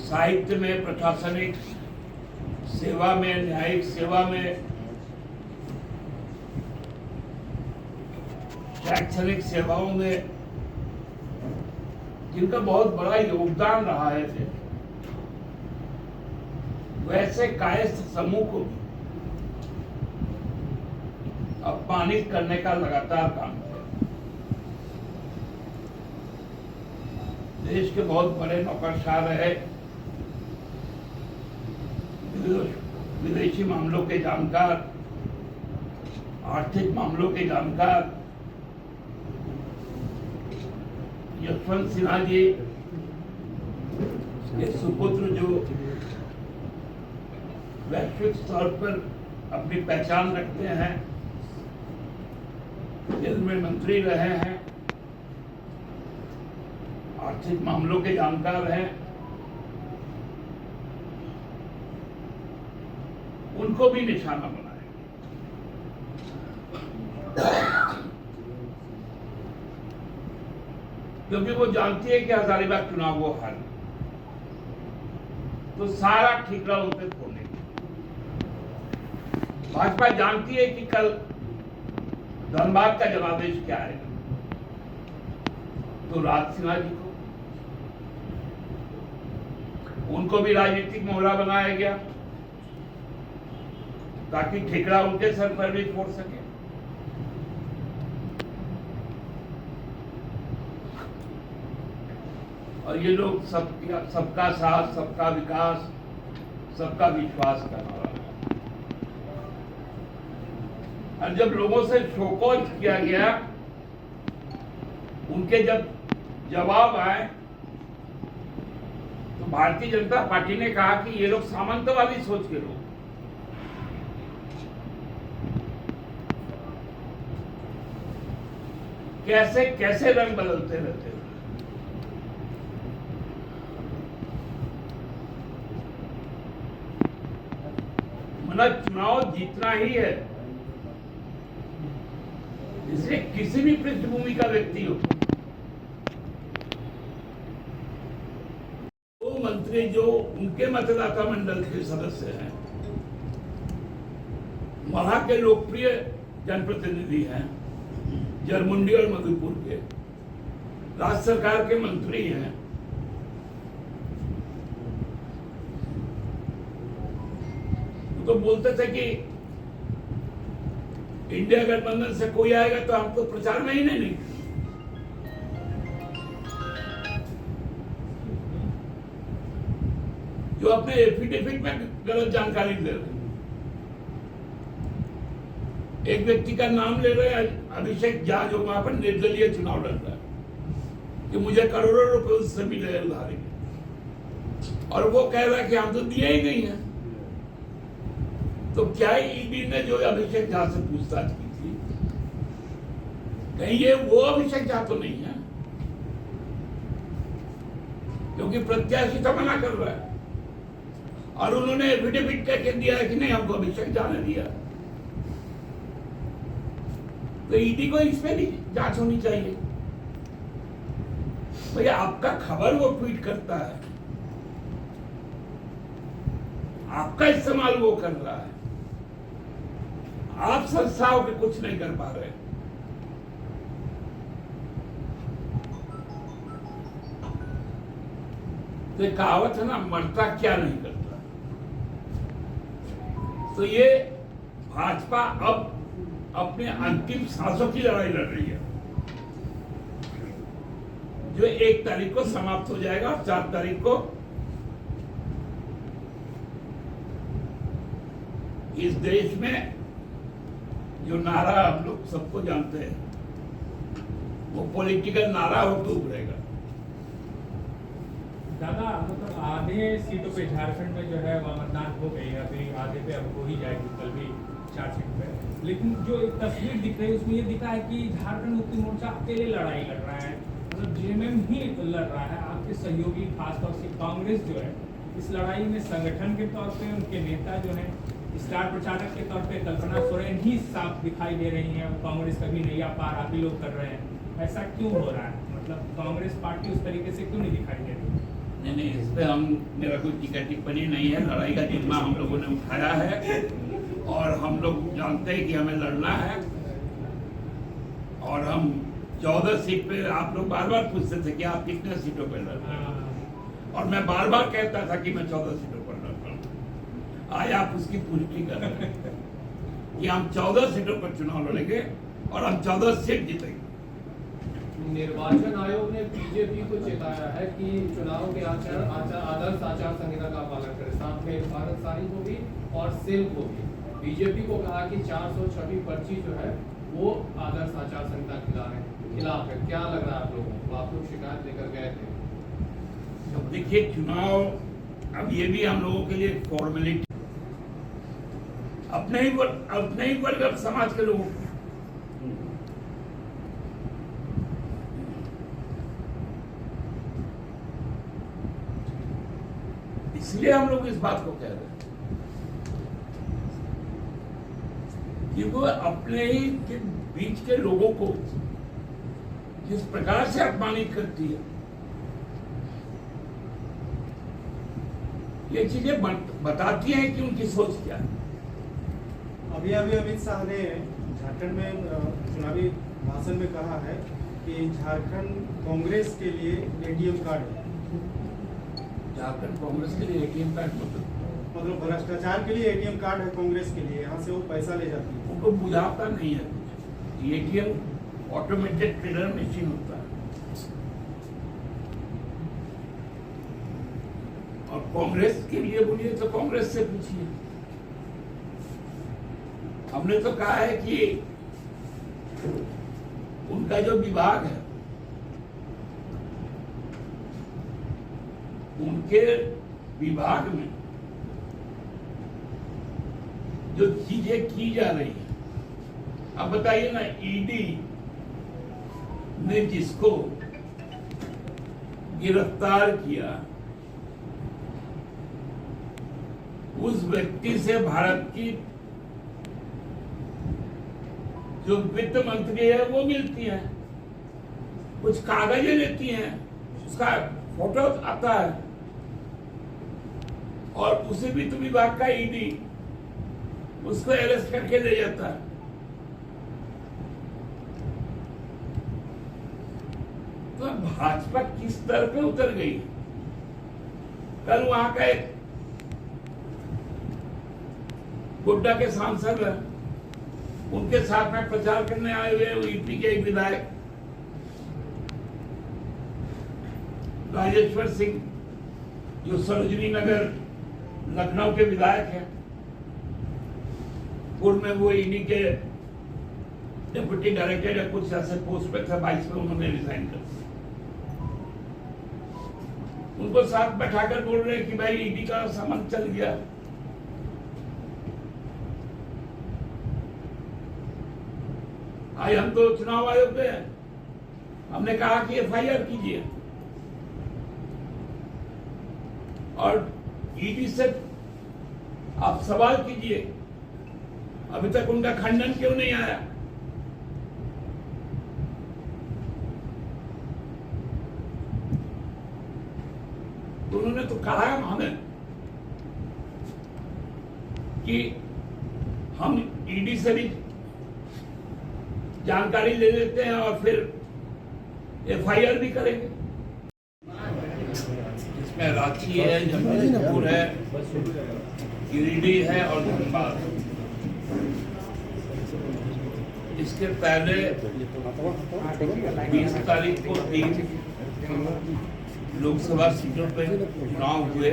साहित्य में, प्रशासनिक सेवा में, न्यायिक सेवा में, शैक्षणिक सेवाओं में जिनका बहुत बड़ा योगदान रहा है, वैसे कायस्थ समूह को अपमानित करने का लगातार काम है। देश के बहुत बड़े नौकरशाह रहे, विदेशी मामलों के जानकार, आर्थिक मामलों के जानकार यशवंत सिन्हा जी के सुपुत्र जो वैश्विक स्तर पर अपनी पहचान रखते हैं, जेल में मंत्री रहे हैं, आर्थिक मामलों के जानकार हैं, उनको भी निशाना बनाए। क्योंकि वो जानती है कि हजारीबाग चुनाव वो हार, तो सारा ठीकरा उन पे फोड़ने। भाजपा जानती है कि कल धनबाद का जनादेश क्या आएगा, तो राज सिन्हा जी को, उनको भी राजनीतिक मोहरा बनाया गया ताकि ठिकरा उनके सर पर भी फोड़ सके। और ये लोग सबका साथ, सबका विकास, सबका विश्वास करना रहा। और जब लोगों से शोकॉज किया गया, उनके जब जवाब आए, तो भारतीय जनता पार्टी ने कहा कि ये लोग सामंतवादी सोच के लोग, कैसे कैसे रंग बदलते रहते हैं। मतलब चुनाव जीतना ही है, इसलिए किसी भी पृष्ठभूमि का व्यक्ति हो, वो मंत्री जो उनके मतदाता मंडल के सदस्य हैं, वहां के लोकप्रिय जनप्रतिनिधि हैं, जरमुंडी और मधुपुर के, राज्य सरकार के मंत्री हैं, तो बोलते थे कि इंडिया गठबंधन से कोई आएगा तो हमको प्रचार में ही नहीं। जो अपने एफिडेविट में गलत जानकारी दे रहे, एक व्यक्ति का नाम ले रहे हैं, अभिषेक झा, जो वहां पर निर्दलीय चुनाव लड़ रहा है, कि मुझे करोड़ों रुपए उससे मिले उधारी, और वो कह रहा है कि हम तो दिए ही नहीं है। तो क्या ईडी ने जो अभिषेक झा से पूछताछ की थी, कहीं ये वो अभिषेक झा तो नहीं है? क्योंकि प्रत्याशी तो मना कर रहा है, और उन्होंने एफिडेविट करके दिया है कि नहीं, हमको अभिषेक झा ने दिया। तो ईडी को इस पे भी जांच होनी चाहिए। भैया, आपका खबर वो ट्वीट करता है, आपका इस्तेमाल वो कर रहा है, आप संस्थाओं के कुछ नहीं कर पा रहे। तो एक कहावत है ना, मरता क्या नहीं करता। तो ये भाजपा अब अपने अंतिम सांसों की लड़ाई लड़ रही है, जो 1 तारीख को समाप्त हो जाएगा, और 4 तारीख को इस देश में जो नारा हम लोग सबको जानते हैं, वो पॉलिटिकल नारा होकर उभरेगा। दादा, मतलब आधे सीटों पे झारखंड में जो है वह मतदान हो गई है, अभी आधे पे अब हो ही जाएगी, कल भी 4 सीट पे। लेकिन जो एक तस्वीर दिख रही है, उसमें ये दिखा है कि झारखंड मुक्ति मोर्चा अकेले लड़ाई लड़ रहा है, मतलब जेएमएम ही लड़ रहा है। आपके सहयोगी खासतौर से कांग्रेस जो है इस लड़ाई में संगठन के तौर पे उनके नेता जो है स्टार प्रचारक के तौर पे कल्पना सोरेन ही साफ दिखाई दे रही हैं। कांग्रेस कभी नैया पार आप ही लोग कर रहे हैं, ऐसा क्यों हो रहा है? मतलब कांग्रेस पार्टी उस तरीके से क्यों नहीं दिखाई दे रही? नहीं, इस पे मेरा कोई टीका टिप्पणी नहीं है। लड़ाई का जिम्मा हम लोगों ने उठाया है और हम लोग जानते हैं कि हमें लड़ना है। और हम 14 सीट पे, आप लोग बार बार पूछते थे कि आप कितने सीटों पे लड़ रहे हैं, और मैं बार बार कहता था कि मैं 14 सीटों पर लड़ रहा हूँ। आज आप उसकी पुष्टि कर रहे हैं कि हम 14 सीटों पर चुनाव लड़ेंगे और हम 14 सीट जीतेंगे। निर्वाचन आयोग ने बीजेपी को चेताया है कि चुनाव के आदर्श आचार संहिता का पालन करें, साथ में भारत सारी को भी और सेल को भी। बीजेपी को कहा कि 426 पर्ची जो है वो आदर्श आचार संहिता खिलाफ है। क्या लग रहा है आप लोगों को? आप लोग शिकायत लेकर गए थे। देखिए, चुनाव अब ये भी हम लोगों के लिए फॉर्मेलिटी, अपने ही वर्ग समाज के लोगों को इसलिए हम लोग इस बात को कह रहे हैं कि वो अपने ही के बीच के लोगों को जिस प्रकार से अपमानित करती है, ये चीजें बताती हैं कि उनकी सोच क्या है। अभी अमित शाह ने झारखंड में चुनावी भाषण में कहा है कि झारखंड कांग्रेस के लिए एटीएम कार्ड है। झारखंड कांग्रेस के लिए एटीएम कार्ड मतलब भ्रष्टाचार के लिए एटीएम कार्ड है कांग्रेस के लिए, यहाँ से वो पैसा ले जाती है। उनको बुझाता नहीं है कुछ। एटीएम ऑटोमेटेड टेलर मशीन होता है, और कांग्रेस के लिए बोलिए तो कांग्रेस से पूछिए। हमने तो कहा है कि उनका जो विभाग है, उनके विभाग में जो चीजें की जा रही है, अब बताइए ना, ईडी ने जिसको गिरफ्तार किया, उस व्यक्ति से भारत की जो वित्त मंत्री है वो मिलती है, कुछ कागजें लेती हैं, उसका फोटो आता है, और उसी वित्त विभाग का ईडी उसको अरेस्ट करके ले जाता है। तो भाजपा किस स्तर पे उतर गई? कल वहां का एक गोड्डा के सांसद है, उनके साथ में प्रचार करने आए हुए यूपी के एक विधायक राजेश्वर सिंह, जो सरोजनी नगर लखनऊ के विधायक हैं, पूर्व में वो ईडी के डिप्टी डायरेक्टर या कुछ ऐसे पोस्ट पे थे, 22 में उन्होंने रिजाइन कर दिया। उनको साथ बैठाकर बोल रहे हैं कि भाई ईडी का सामान चल गया। आज हम तो चुनाव आयोग पे हैं, हमने कहा कि एफआईआर कीजिए और ईडी से आप सवाल कीजिए, अभी तक उनका खंडन क्यों नहीं आया? तो उन्होंने तो कहा हमें कि हम ईडी से भी जानकारी ले लेते हैं और फिर एफआईआर भी करेंगे। इसमें रांची है, जमशेदपुर है, गिरिडीह है और धनबाद। इसके पहले 20 तारीख को 3 लोकसभा सीटों पर चुनाव हुए,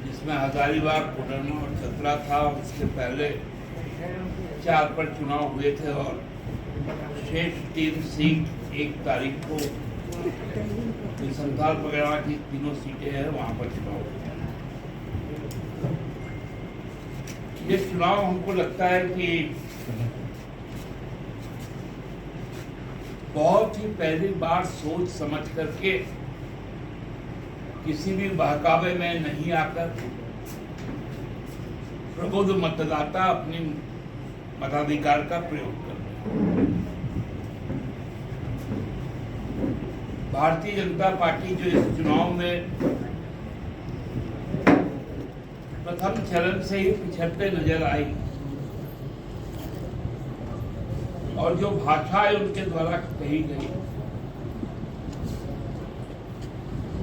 जिसमें हजारीबाग, कोडरमा और चतरा था। उसके पहले 4 पर चुनाव हुए थे और शेष 3 सीट 1 तारीख को संथाल वगैरह की 3 सीटें हैं, वहां पर चुनाव हुए। ये चुनाव हमको लगता है कि बहुत ही पहली बार सोच समझ करके, किसी भी बहकावे में नहीं आकर प्रबुद्ध मतदाता अपनी मताधिकार का प्रयोग कर रहे हैं। भारतीय जनता पार्टी जो इस चुनाव में प्रथम चरण से ही पिछड़ते नजर आई और जो भाषाएं उनके द्वारा कही गई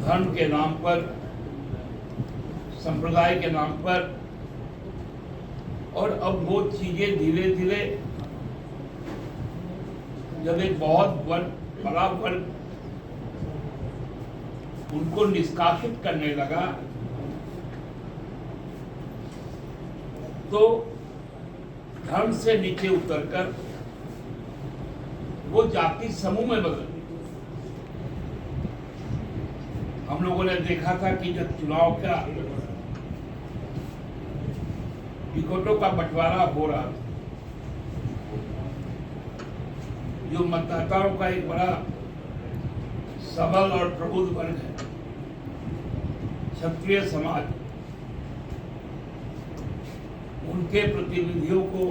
धर्म के नाम पर, संप्रदाय के नाम पर, और अब वो चीजें धीरे धीरे जब एक बहुत बड़ा वर्ग उनको निष्कासित करने लगा तो धर्म से नीचे उतरकर वो जाति समूह में बदल गई। हम लोगों ने देखा था कि जब चुनाव का टिकटों का बंटवारा हो रहा था, जो मतदाताओं का एक बड़ा सबल और प्रबुद्ध वर्ग है, क्षत्रिय समाज, उनके प्रतिनिधियों को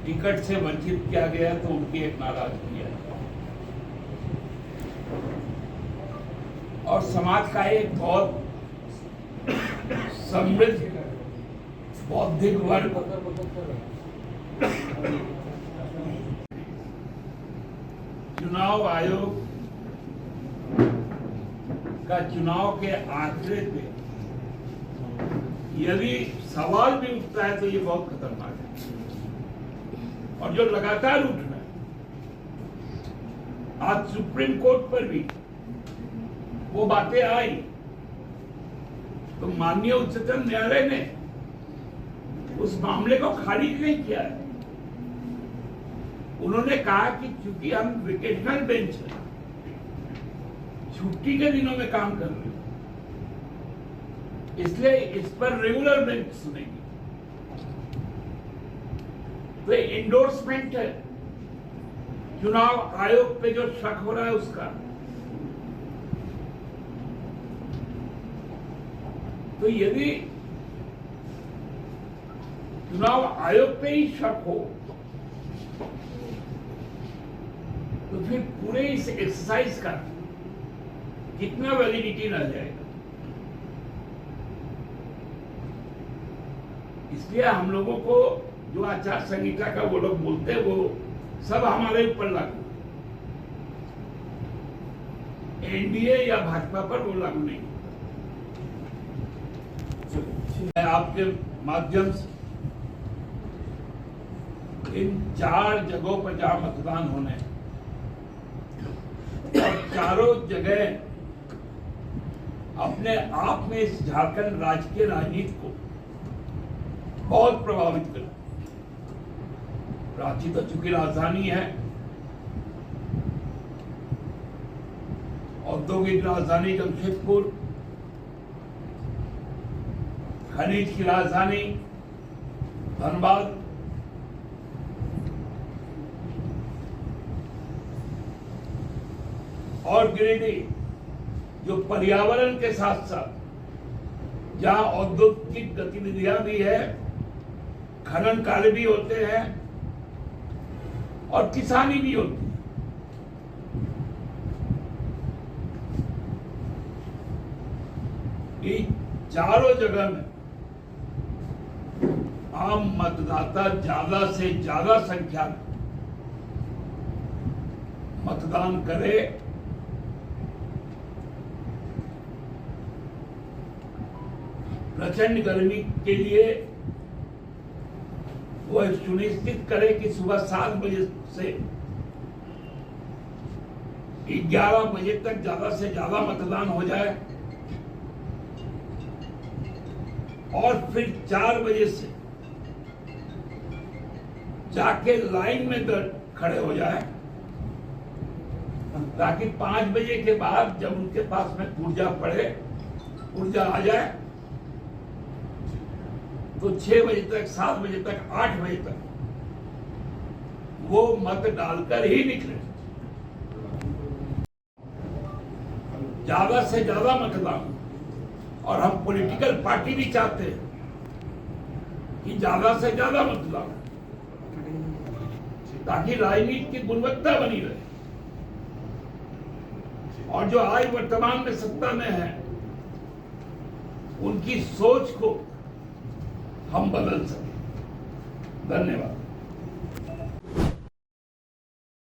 टिकट से वंचित किया गया तो उनकी एक नाराजगी है और समाज का एक बहुत समृद्ध बौद्धिक वर्ग चुनाव आयोग का चुनाव के आंकड़े पे यदि सवाल भी उठता है तो ये बहुत खतरनाक है और जो लगातार उठ रहा है। आज सुप्रीम कोर्ट पर भी वो बातें आई तो माननीय उच्चतम न्यायालय ने उस मामले को खारिज नहीं किया है। उन्होंने कहा कि चूंकि हम वेकेशनल बेंच है, छुट्टी के दिनों में काम कर रहे हैं, इसलिए इस पर रेगुलर बेंच सुनेगी। तो इंडोर्समेंट है चुनाव आयोग पे जो शक हो रहा है उसका। तो यदि चुनाव आयोग पे ही शक हो तो फिर पूरे इस एक्सरसाइज का कितना वैलिडिटी रह जाएगा। इसलिए हम लोगों को जो आचार संहिता का वो लोग बोलते हैं वो सब हमारे ऊपर लागू, एनडीए या भाजपा पर वो लागू नहीं। मैं आपके माध्यम से इन 4 जगहों पर जहां मतदान होने और चारों जगह अपने आप में इस झारखंड राजकीय राजनीति को बहुत प्रभावित कर। रांची तो चूंकि राजधानी है, औद्योगिक राजधानी जमशेदपुर, खनिज की राजधानी धनबाद, और गिरिडीह जो पर्यावरण के साथ साथ जहां औद्योगिक गतिविधियां भी है, खनन कार्य भी होते हैं और किसानी भी होती है। ये चारों जगह में आम मतदाता ज्यादा से ज्यादा संख्या में मतदान करे, प्रचंड गर्मी के लिए वो सुनिश्चित करे कि सुबह 7 बजे से 11 बजे तक ज्यादा से ज्यादा मतदान हो जाए और फिर 4 बजे से जाके लाइन में खड़े हो जाए ताकि 5 बजे के बाद जब उनके पास में ऊर्जा आ जाए तो 6 बजे तक, 7 बजे तक, 8 बजे तक वो मत डालकर ही निकले। ज्यादा से ज्यादा मतदान, और हम पॉलिटिकल पार्टी भी चाहते हैं कि ज्यादा से ज्यादा मतदान ताकि राजनीति की गुणवत्ता बनी रहे। और जो आज वर्तमान में सत्ता में है उनकी सोच को हम बदल सके। धन्यवाद।